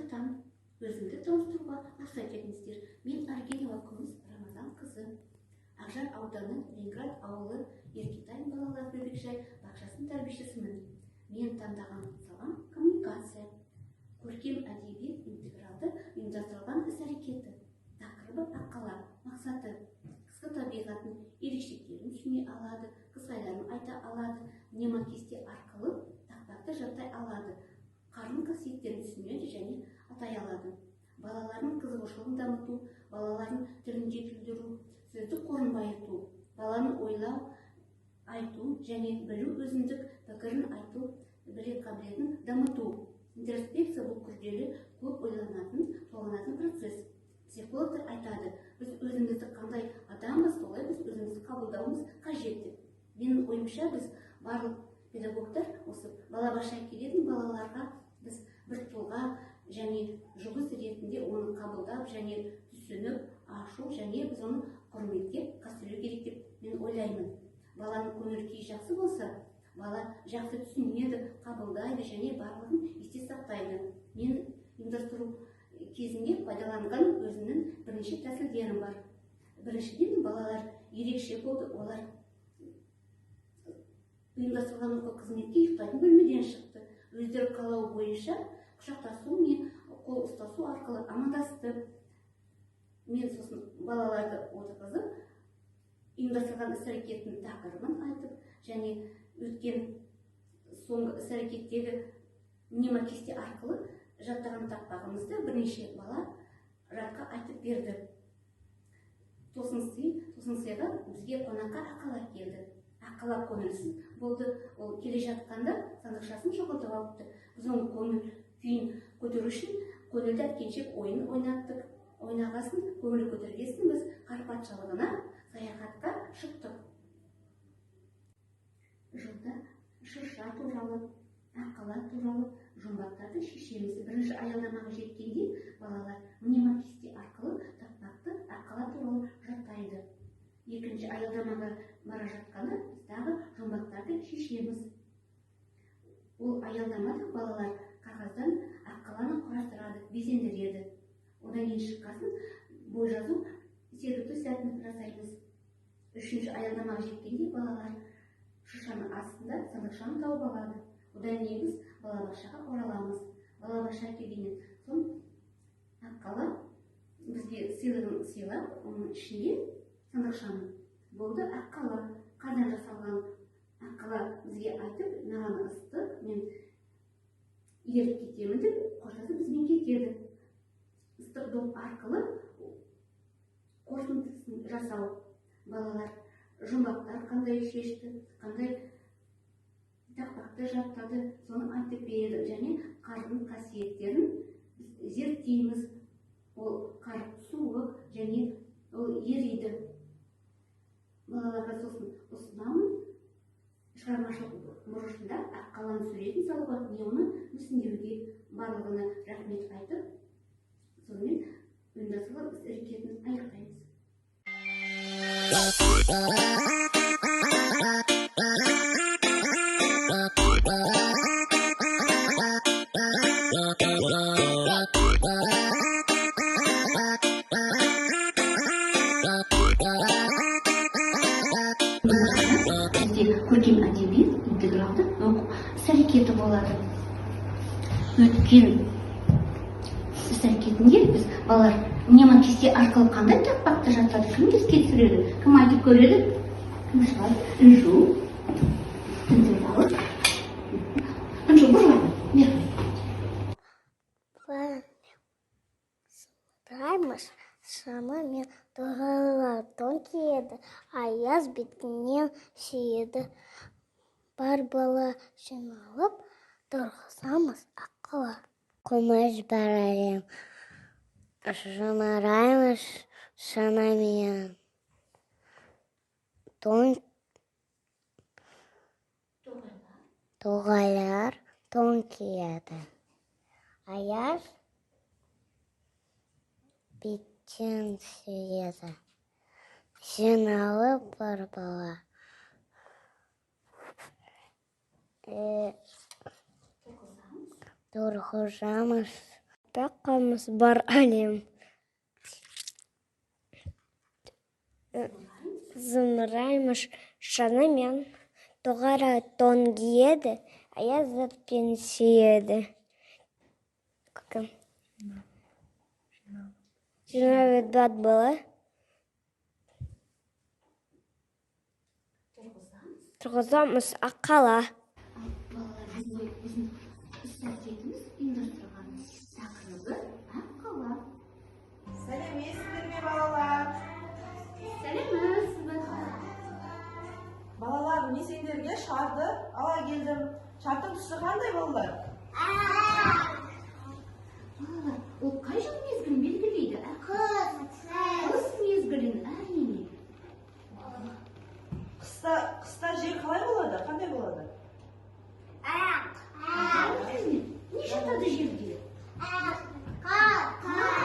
айтам. Өзімді таныстыруға рұқсат етіңіздер. Мен Аргенова Күміс Рамазан қызы. Ақжар ауданы Ленинград ауылы Еркетайым балалар бөбекжай бақшасының тәрбиешісімін. Мен таңдаған салам коммуникация. Көркем әдебиет интегралды ұйымдастырылған іс-әрекеті. Тақырыбы аққала, мақсаты. Қысқы табиғаттың ерекшеліктерін түсіне алады, қысқайларын айта алады, мнемокесте арқылы тақпақты жаттай алады, қарым қасиеттерін түсінеді және атай алады. Балалардың қызығушылығын дамыту, балалардың тілін жетілдіру, сөздік қорын байыту, баланың ойлау, айту және білу өзіндік пікірін айту, білек қабілетін дамыту. Интроспекция бұл күрделі, көп ойланатын, толғанатын процесс. Психологтар айтады, біз өзімізді қандай адамбыз, солай біз өзімізді қабылдауымыз қажет. Менің ойымша біз барлық педагогтар осы балабақша келетін балаларға біз бір тұлға және жұлдыз ретінде оны қабылдап және түсініп, ашу және біз оны құрметтеп, қастерлеу керек деп мен ойлаймын. Баланың көңіл-күйі жақсы болса, бала жақсы түсінеді, қабылдайды және барлығын есте сақтайды. Мен ұйымдастыру кезінде пайдаланған өзінің бірнеше тәсілдерім бар. Біріншіден балалар ерекше болды, олар ұйымдастырылған оқу қызметке ұйықтайтын бөлмеден шықты. Өздері қалау бойынша құшақтасу мен қол ұстасу арқылы амандасты. Мен сосын балаларды отырғызып, ұйымдастырылған іс-әрекеттің тақырыбын айтып, және өткен соңғы іс-әрекеттегі мнемокесте арқылы жаттаған тақпағымызды бірнеше бала жадқа айтып берді. Тосын сыйға бізге қонаққа аққала келді. Аққала көңілсіз болды. Ол келе жатқанда сандықшасын жоғалтып алыпты. Біз оның көңіл күйін көтеру үшін көңілді әткеншек ойын ойнаттық. Ойнағасын, көңіл көтергесін біз қар патшалығына саяхатқа шықтық. Жолда шырша туралы, аққала туралы жұмбақтарды шешеміз. Бірінші аялдамаға жеткенде балалар мнемокесте арқылы тақпақты аққала туралы жаттайды. Екінші аялдамаға бара жатқанда біз тағы жұмбақтарды шешеміз. Ол аялдамада балалар қағаздан аққаланы құрастырады, безендіреді. Одан кейін шыққасын бой жазу сергіту сәтін жасаймыз. Үшінші аялдамаға жеткенде балалар шыршаның астында сандықшаны тауып алады. Одан кейін біз балабақшаға ораламыз. Балабақша келгеннен соң аққала бізге сыйлығын сыйлап, оның ішінде сандықшаны болды. Аққала қайдан жасалған? Аққала бізге айтып, маған ыстық, мен еріп кетемін деп, қоштасып бізбен кетеді. Ыстық доп арқылы қорытындысын жасау. Балалар жұмбақтар қандай шешті, қандай тақпақты жаттады, соны айтып береді және қардың қасиеттерін зерттейміз. Ол қар суық және ол ериді. Балаларға сосын ұсынамын, шығармашылық бұрышында аққаланың суретін салуға, не оны мүсіндеуге барлығына рахмет айтып, сонымен ұйымдастырылған іс-әрекетін аяқтаймыз. Көркем әдебиет интегралды оқу іс-әрекеті болады. Өткен іс-әрекетінде біз балалар мнемокесте арқылы қандай тақпақты жаттады, кім еске түсіреді, кім айтып көреді, кім шығады, үнжу, үнжу бұрылады, мерген. Смотраймыз, самымен доғалар тонкий еді, аяз бетінен сүйеді. Бар бала жиналып, тұрғызамыз аққала. Күміс барайым, жымыраймыз санамен. Тоғайлар тон киеді. Аяз бетінен сүйеді. Жиналып бар бала. Тұрғызамыз Бақамыз бар әлем. Зымыраймыш шанымен. Тоғара тон киеді, аяз затпен сүйеді. Көкім. 24 бала. Тұрғызамыз аққала. Балалар біздің үстәлетіміз ұйымдастырған тақырыбы аққала. Сәлеметсіздер ме балалар? Сәлеміз Балалар, мен сендерге шарды ала келдім. Шардың түсі қандай балалар? балалар, ол қай жыл мезгілін белгілейді? Қыс мезгілін, әрине. Қыста жер қалай болады? Қандай болады? Не жатады жерде? Қар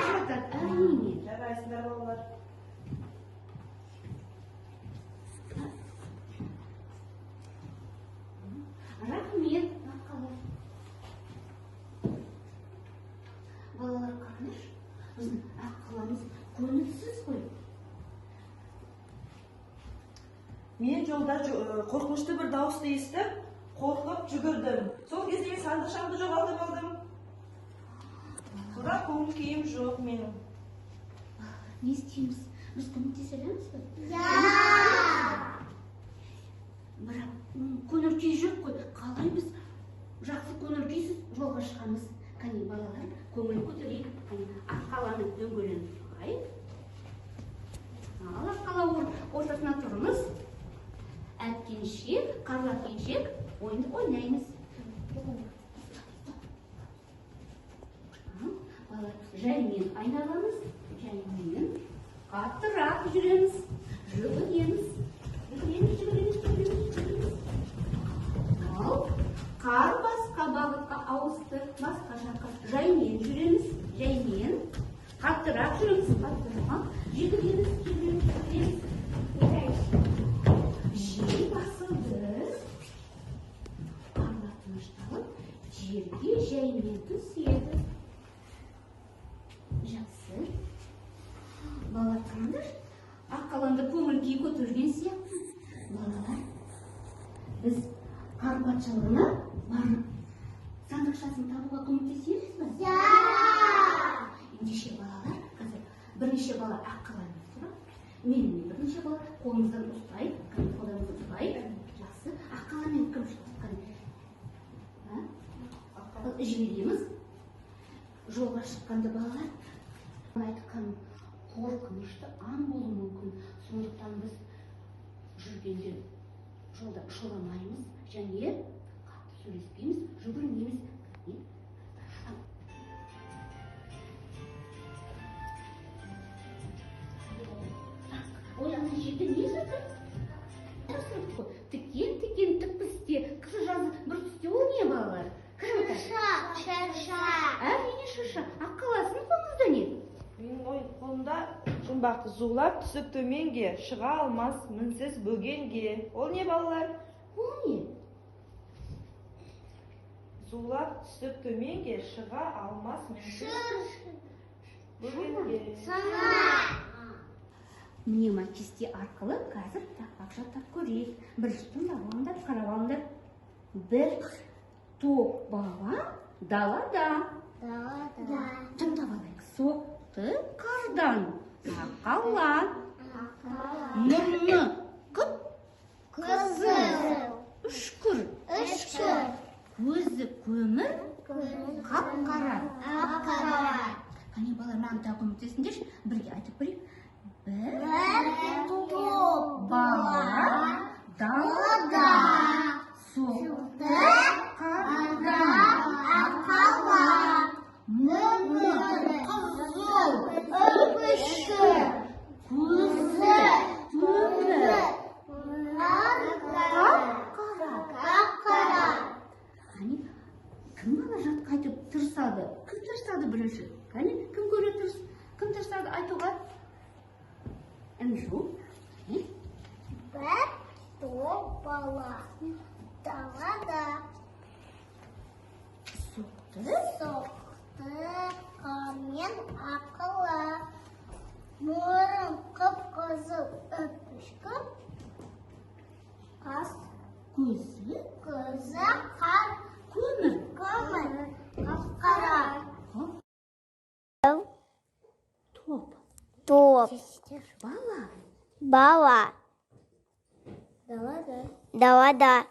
жатады, әрине. Жарайсыңдар балалар. Рахмет, аққалар. Балалар, қараңызшы, біздің аққаламыз көңілсіз ғой. Мен жолда қорқынышты бір дауысты естіп, қорқып жүгірдім. Сол кезде мен сандықшамды жоғалтып алдым. Бірақ көңіл күйім жоқ менің. Не істейміз? Біз көмектесеміз бе? Бірақ көңіл күй жоқ қой. Қалай біз жақсы көңіл күйсіз жолға шығамыз? Кәне балалар, көңіл көтерейік. Аққаланың дөңгеленіп тұрайық. Ал аққала ортасына тұрмыз. Әткеншек, қарлакеншек ойынды ойнаймыз. Балалар, жаймен айналамыз. Жаймен қаттырақ жүреміз. Жүгіреміз. Ал қар басқа бағытқа ауысты. Басқа жаққа жаймен жүреміз. Жаймен қаттырақ жүреміз. Қаттырақ жүгіреміз. Жел басылды. Қарлар тынышталып, жерге жаймен түседі. Жақсы. Балалар, қараңдар, аққаланды көңіл күй көтерген сияқты. Балалар, біз қар патшалығына барып сандықшасын табуға көмектесеміз бе? Ендеше балалар, қазір бірнеше бала аққаланы сұрап, менімен бірнеше бала қолымыздан ұстайық, қолдарымызды ұстайық. Жақсы, аққаламен кім шыққан? Жібереміз. Жолға шыққанды балалар, айтқан қорқынышты аң болуы мүмкін. Сондықтан біз жүргенде жолда шорамаймыз және қатты сөйлеспейміз, жүгірмейміз. Ой, ана жерде не жатыр? Тікен, тік-пісте, қысы жазы бір түсте ол не балалар? Шырша. Әрине шырша. Аққаласының қолыңызда не? Менің қолымда жұмбақты зулап түсіп төменге, шыға алмас мінсіз бөгенге. Ол не балалар? Ол не? Зулап түсіп төменге, шыға алмас мінсіз бөгенге. Міне кесте арқылы қазір тақпақ жаттап көрейік. Біріншіден бағалаңдар, қарап алыңдар. Бір топ бала далада. Тыңдап алайық. Соқты қардан. Аққала. Мұрны қып-қызыл. Үшкір. Көзі көмір. Қап-қара. Қане балалар, маған тағы көмектесіңдерші. Бірге айтып көрейік. Бір топ бала далада. Соқты қардан. Аққала. Мұрны қызыл. Үшкір. Көзі көмір. Қап-қара. Кім бала жатқа айтып тырысады? Кім тырысады бірінші? Кәне, кім көре тырыс? Кім тырысады айтуға? Әмжу. Бір топ бала далада. Соқты Kamen akıllı. Murun kıpkızıl öpüşkün. Kas Көзі kızı kar көмір. kömür. Kapkara. Топ. Top. Бала. Baba. Dalada.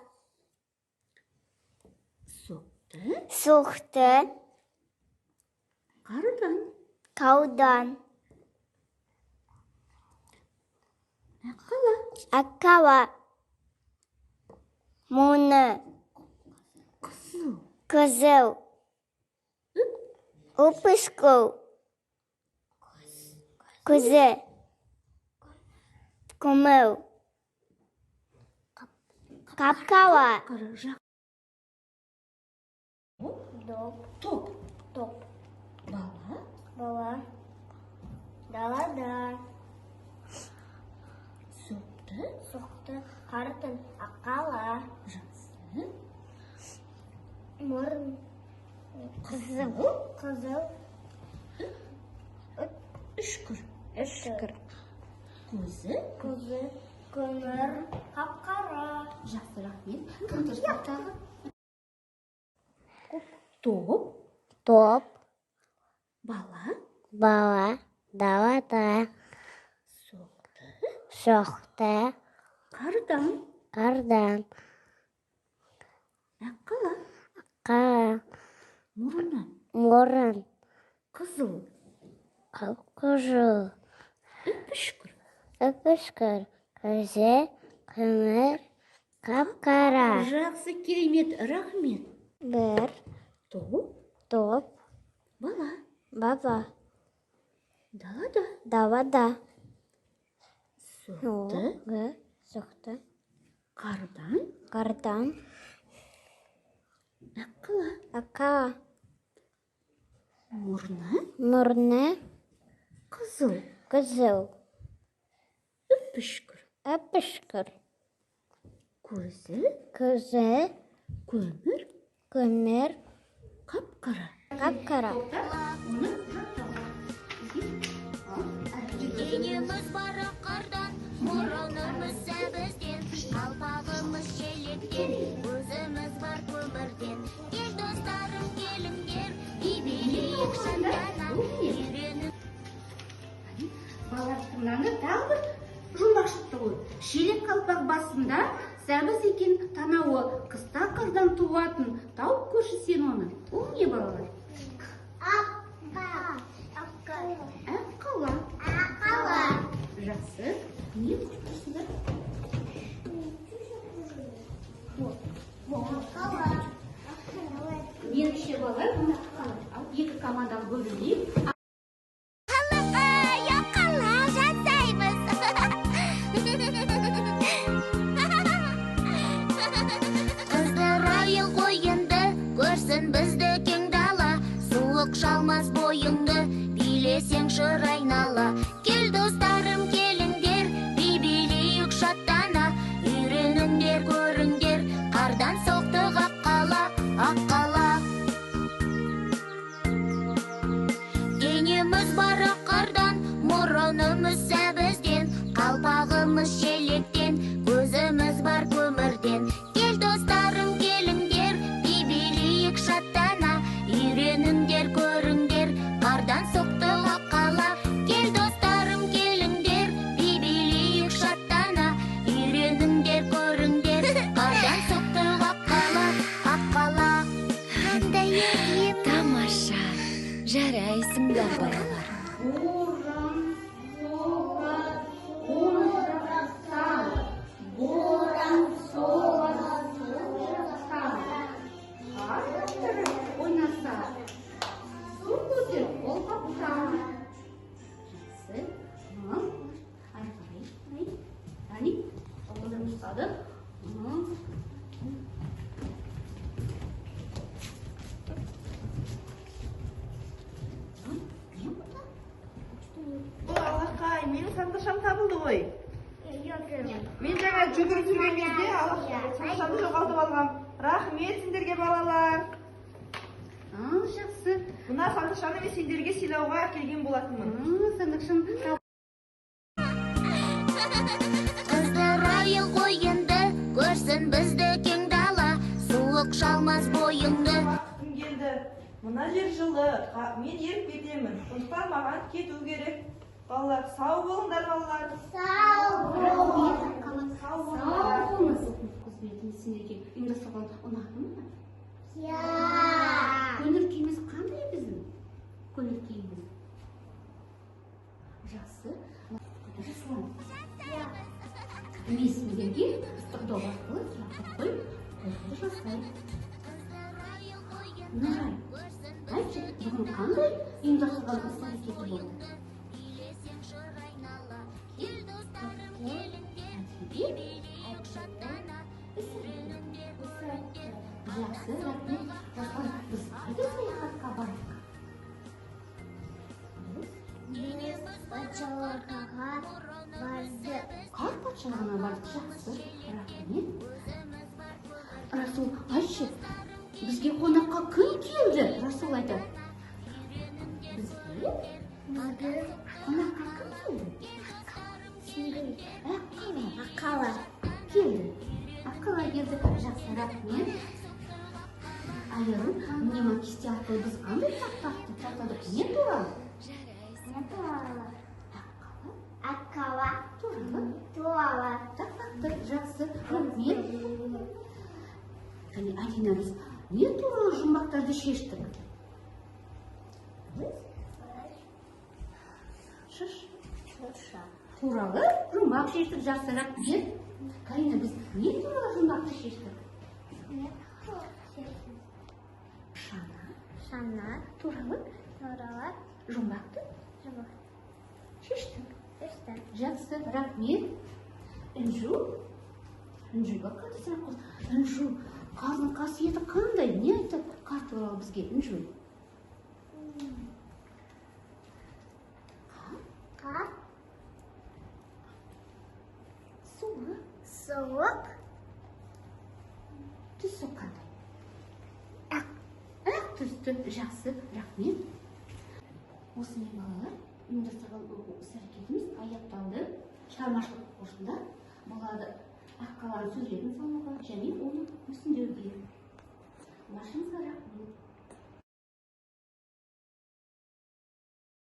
Соқты. Suhtı. Қардан. Kaudan. Аққала. Akava. Munu. Қызыл. Kızıl. Upışkı. Kuzu. Kumul. Kapkava. Қара жақ. Top. Топ. Top. Бала. Baba. Dalada. Соқты. Suhtı. Kartın. Akala. Жасы. Murun. Kızıl. Kızıl. Үшкір. Işık. Көзі. Kuzu. Kömür. Kapkara. Жақсы, рахмет. Кімдер тағы? Топ. Top. Бала. Baba. Dalada. Соқты. Suhtı. Қардан. Kardan. Аққала. Kara. Мұрны. Murun. Қызыл. Kuzu. Үпішкір. Öpüşkür. Kuzu. Kömür. Kapkara. Жақсы, керемет, рахмет. Bir. Топ. Top. Бала. Baba. Далада. Dalada. Соқты. Suhtı. Қардан. Kardan. Аққала. Akava. Мұрны. Murnu. Қызыл. Kızıl. Үпішкір. Öpüşkür. Көзі. Kuzu. Көмір. Kömür. Қап-қара. Kapkara. Денеміз бара қардан, мұрынымыз сәбізден, қалпағымыз шелектен, өзіміз бар көмірден. Ел достарым келіңдер, билейік шаттана, үйреніп. Балалар тыңдаңыз, тағы бір жұмбақ шықты ғой. Шелек қалпақ басында сәбіз екен танауы, қыста қырдан туатын, тауып көрші сен оны. Ол не балалар? Аққала. Жақсы. Не құртырсыздар? Меніңше балалар, ал екі командаға бөлінейік. Қалаға, яқала жасаймыз. Қыздырайық ойынды, көрсін бізді кең дала. Суық шалмас бойыңды, билесең шыр айнала. Кел достарым келіңдер, билейік шаттана. Үйреніңдер, көріңдер, қардан соқтық аққала, аққала. Денеміз бара қардан, мұрынымыз сәбізден, қалпағымыз шелектен, көзіміз бар көмірден. Кел достарым келіңдер, билейік шаттана. Үйреніңдер, көріңдер, қардан соқтық аққала. Кел достарым келіңдер, билейік шаттана. Үйреніңдер, көріңдер, қардан соқтық аққала, аққала. Қандай екен тамаша, жарайсыңдар балалар. Боран соғар, оң жақтан. Боран соғар, оң жақтан. Қар көтеріп ойнаса, су көтеріп қолғаптан. Жақсы. Ары қарай. Әне, қолын ұстады. Алақай, менің сандыршам табылды ғой. Мен жаңа жүгіріп жүрген кезде сандыршамды жоғалтып алғам. Рахмет сендерге балалар. Жақсы. мына сандықшаны мен сендерге сыйлауға әкелген болатынмын. Сандықшын Қыздырайық ойынды, көрсін бізді кең дала, суық шалмас бойыңды. Уақытым келді. Мына жер жылы, мен еріп кетемін. Сондықтан маған кету керек. Балалар, сау болыңдар, балалар. сау болыңыз. Қызметіміз сендерге ұйымдастырған ұнады ма? Көңіл күйіміз қандай біздің? Көңіл күйіміз жақсы. Жасұлан, мен сендерге ыстық доп арқылы сұрақ қойып, қорқуды жасаймын. Нұрай, айтшы, бүгін қандай ұйымдастырған іс-әрекеті болды? Жақсы, рахмет. Жасұлан, біз қайда саяхатқа бардық? Қар патшалығына бардық. Жақсы, рахмет. Расул, айтшы, бізге қонаққа кім келді? Расул айтады. Бізге қонаққа кім келді? Аққала келді. Аққала келді. Жақсы, рахмет. Айырым, мына кесте арқылы біз қандай тақтақты талқыладық? Не туралы? Аққала туралы. Тақтақты. Жақсы, рахмет. Және Алина, біз не туралы жұмбақтарды шештік? Туралы жұмбақ шештік. Жақсы, рахмет. Карина, біз не туралы жұмбақты шештік? Шана туралы жұмбақты шештік. Жақсы, рахмет. Інжуға қандай сұрақ қойды? Інжу, қардың қасиеті қандай? Не айтады қар туралы бізге? Інжу. Қар? Суық. Түсі қандай? Ақ түсті. Жақсы, рахмет. Осымен балалар, ұйымдастырған іс-әрекетіміз аяқталды. Шығармашылық оқушында болады аққаланың сөздерін салуға және оны мүсіндеуге. Баршаңызға рахмет.